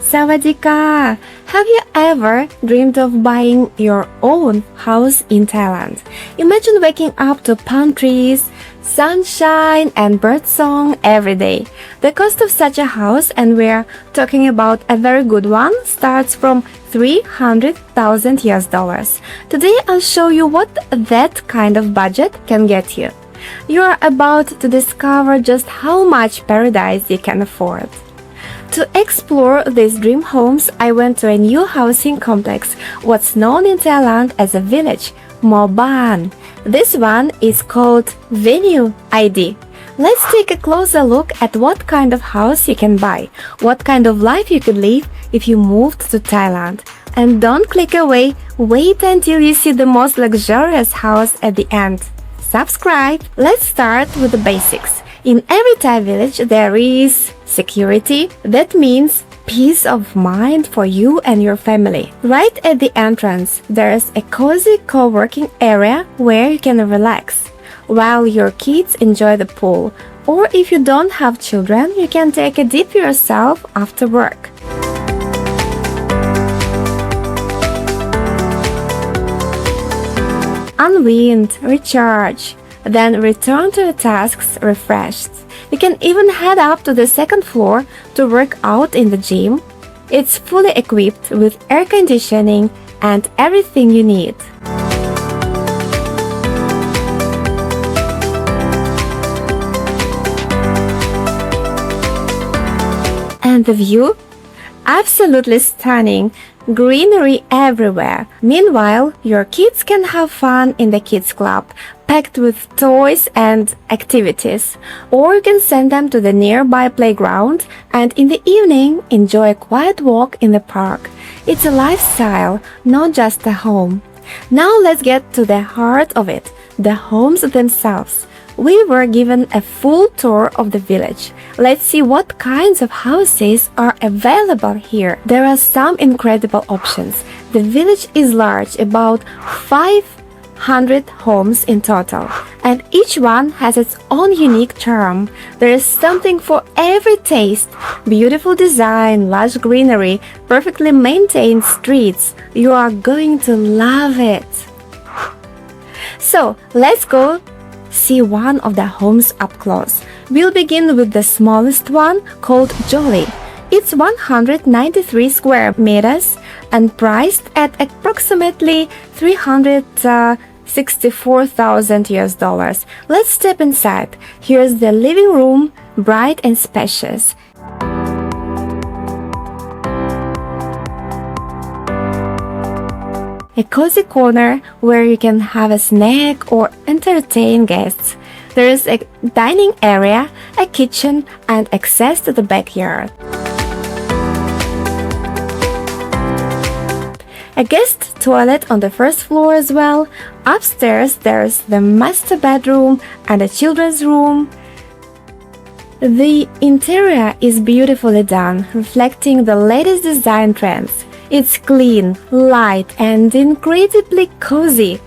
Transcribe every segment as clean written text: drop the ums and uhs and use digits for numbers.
Sawadika! Have you ever dreamed of buying your own house in Thailand? Imagine waking up to palm trees, sunshine and birdsong every day. The cost of such a house, and we're talking about a very good one, starts from 300,000 US dollars. Today I'll show you what that kind of budget can get you. You're about to discover just how much paradise you can afford. To explore these dream homes, I went to a new housing complex, what's known in Thailand as a village, Moban. This one is called Venue ID. Let's take a closer look at what kind of house you can buy, what kind of life you could live if you moved to Thailand. And don't click away, wait until you see the most luxurious house at the end. Subscribe! Let's start with the basics. In every Thai village there is security. That means peace of mind for you and your family. Right at the entrance, there's a cozy co-working area where you can relax while your kids enjoy the pool. Or if you don't have children, you can take a dip yourself after work. Unwind, recharge, then return to your tasks refreshed. You can even head up to the second floor to work out in the gym. It's fully equipped with air conditioning and everything you need. And the view? Absolutely stunning. Greenery everywhere. Meanwhile, your kids can have fun in the kids club, packed with toys and activities. Or you can send them to the nearby playground and in the evening enjoy a quiet walk in the park. It's a lifestyle, not just a home. Now let's get to the heart of it, the homes themselves. We were given a full tour of the village. Let's see what kinds of houses are available here. There are some incredible options. The village is large, about 500 homes in total, and each one has its own unique charm. There is something for every taste. Beautiful design, lush greenery, perfectly maintained streets. You are going to love it. So, let's go see one of the homes up close. We'll begin with the smallest one, called Jolly. It's 193 square meters and priced at approximately 364,000 US dollars. Let's step inside. Here's the living room, bright and spacious. A cozy corner where you can have a snack or entertain guests. There is a dining area, a kitchen, and access to the backyard. A guest toilet on the first floor as well. Upstairs there's the master bedroom and a children's room. The interior is beautifully done, reflecting the latest design trends. It's clean, light, and incredibly cozy.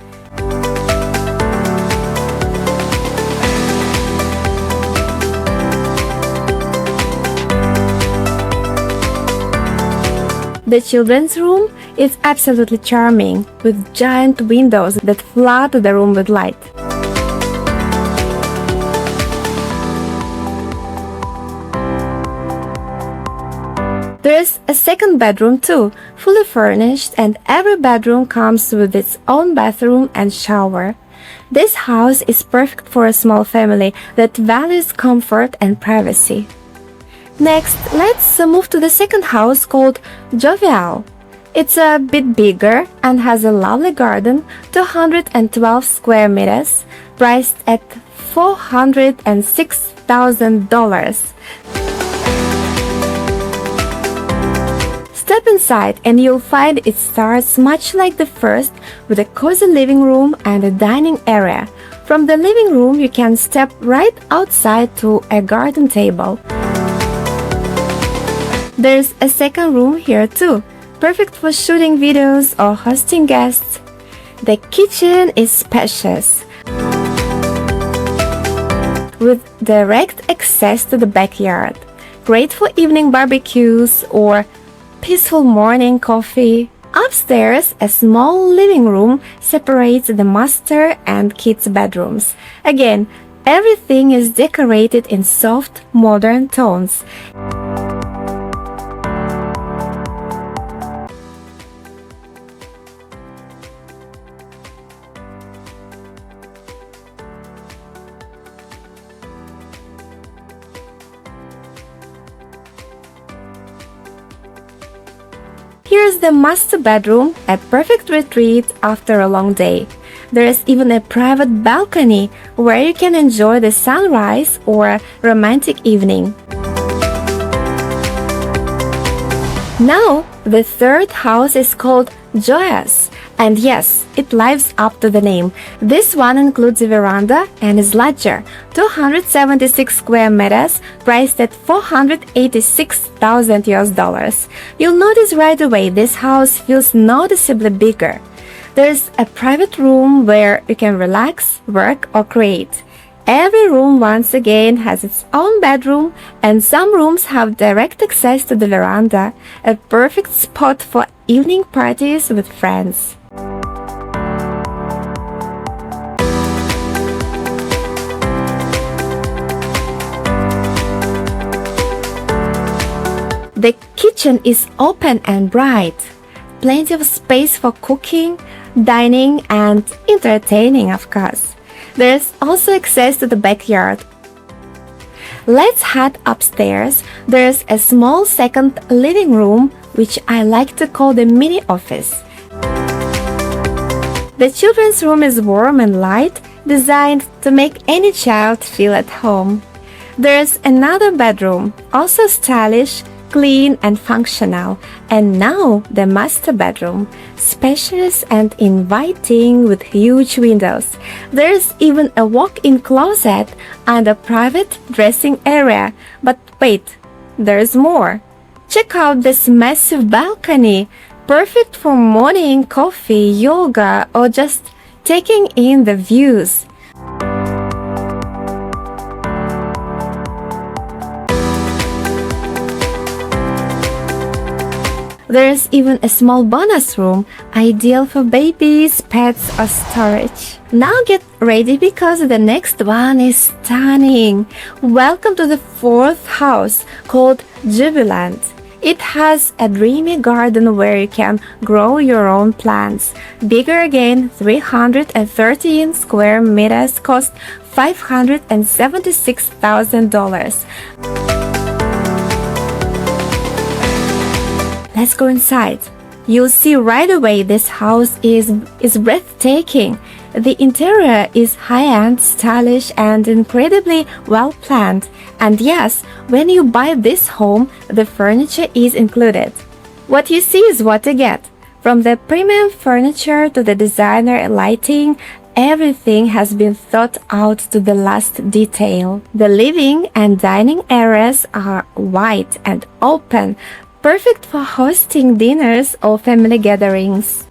The children's room is absolutely charming, with giant windows that flood the room with light. There's a second bedroom too, fully furnished, and every bedroom comes with its own bathroom and shower. This house is perfect for a small family that values comfort and privacy. Next, let's move to the second house called Jovial. It's a bit bigger and has a lovely garden, 212 square meters, priced at $406,000. Step inside and you'll find it starts much like the first, with a cozy living room and a dining area. From the living room you can step right outside to a garden table. There's a second room here too, perfect for shooting videos or hosting guests. The kitchen is spacious, with direct access to the backyard. Great for evening barbecues or peaceful morning coffee. Upstairs, a small living room separates the master and kids' bedrooms. Again, everything is decorated in soft, modern tones. Here's the master bedroom, a perfect retreat after a long day. There is even a private balcony where you can enjoy the sunrise or a romantic evening. Now, the third house is called Joyous, and yes, it lives up to the name. This one includes a veranda and is larger, 276 square meters, priced at $486,000. You'll notice right away this house feels noticeably bigger. There's a private room where you can relax, work, or create. Every room once again has its own bedroom, and some rooms have direct access to the veranda, a perfect spot for evening parties with friends. The kitchen is open and bright. Plenty of space for cooking, dining, and entertaining, of course. There's also access to the backyard. Let's head upstairs. There's a small second living room, which I like to call the mini office. The children's room is warm and light, designed to make any child feel at home. There's another bedroom, also stylish, clean and functional, and now the master bedroom, spacious and inviting with huge windows. There's even a walk-in closet and a private dressing area. But wait, there's more. Check out this massive balcony, perfect for morning coffee, yoga, or just taking in the views. There's even a small bonus room, ideal for babies, pets, or storage. Now get ready because the next one is stunning. Welcome to the fourth house called Jubilant. It has a dreamy garden where you can grow your own plants. Bigger again, 313 square meters, cost $576,000. Let's go inside. You'll see right away this house is breathtaking. The interior is high-end, stylish, and incredibly well-planned. And yes, when you buy this home, the furniture is included. What you see is what you get. From the premium furniture to the designer lighting, everything has been thought out to the last detail. The living and dining areas are wide and open, perfect for hosting dinners or family gatherings.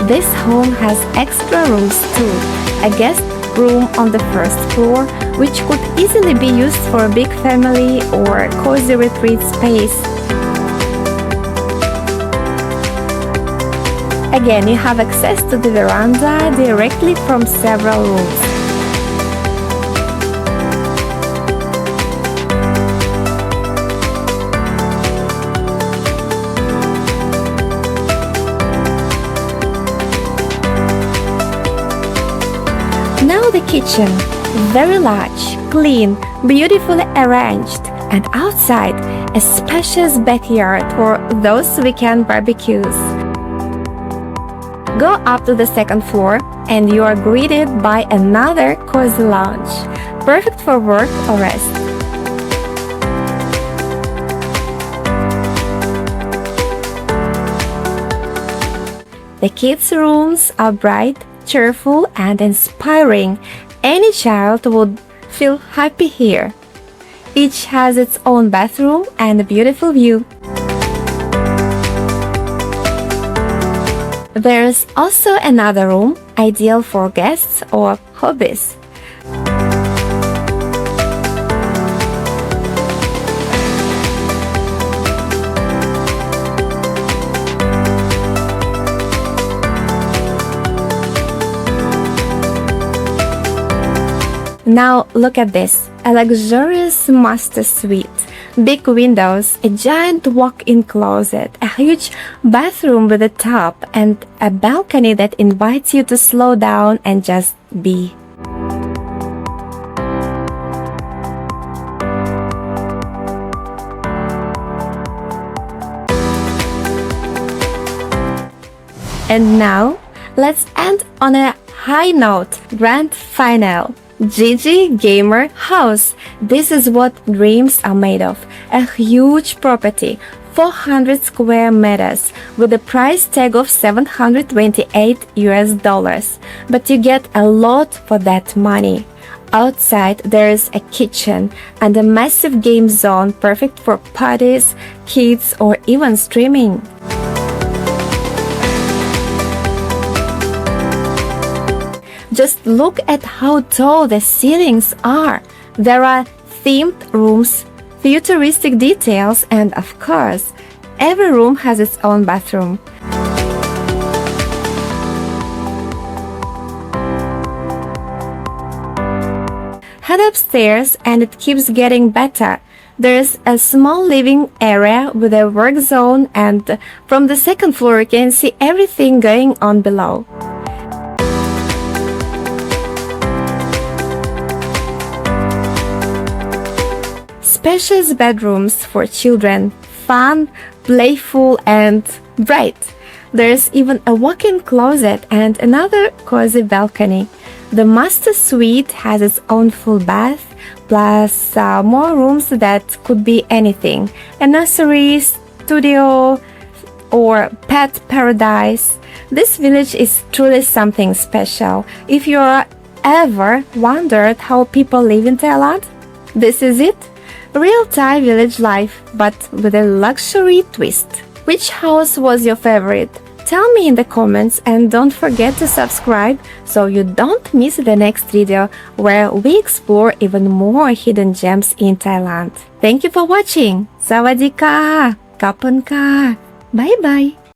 This home has extra rooms too, a guest room on the first floor, which could easily be used for a big family or cozy retreat space. Again, you have access to the veranda directly from several rooms. Now the kitchen, very large, clean, beautifully arranged, and outside, a spacious backyard for those weekend barbecues. Go up to the second floor and you are greeted by another cozy lounge, perfect for work or rest. The kids' rooms are bright, cheerful, and inspiring. Any child would feel happy here. Each has its own bathroom and a beautiful view. There's also another room, ideal for guests or hobbies. Now look at this, a luxurious master suite. Big windows, a giant walk-in closet, a huge bathroom with a tub, and a balcony that invites you to slow down and just be. And now, let's end on a high note, grand final. Gigi Gamer House. This is what dreams are made of. A huge property, 400 square meters, with a price tag of $728 US. But you get a lot for that money. Outside, there is a kitchen and a massive game zone perfect for parties, kids, or even streaming. Just look at how tall the ceilings are. There are themed rooms, futuristic details, and of course, every room has its own bathroom. Head upstairs and it keeps getting better. There's a small living area with a work zone, and from the second floor you can see everything going on below. Spacious bedrooms for children, fun, playful, and bright. There's even a walk-in closet and another cozy balcony. The master suite has its own full bath, plus more rooms that could be anything. A nursery, studio, or pet paradise. This village is truly something special. If you're ever wondered how people live in Thailand, this is it. Real Thai village life, but with a luxury twist. Which house was your favorite? Tell me in the comments, and don't forget to subscribe so you don't miss the next video where we explore even more hidden gems in Thailand. Thank you for watching. Sawadee ka. Kapun ka. Bye bye.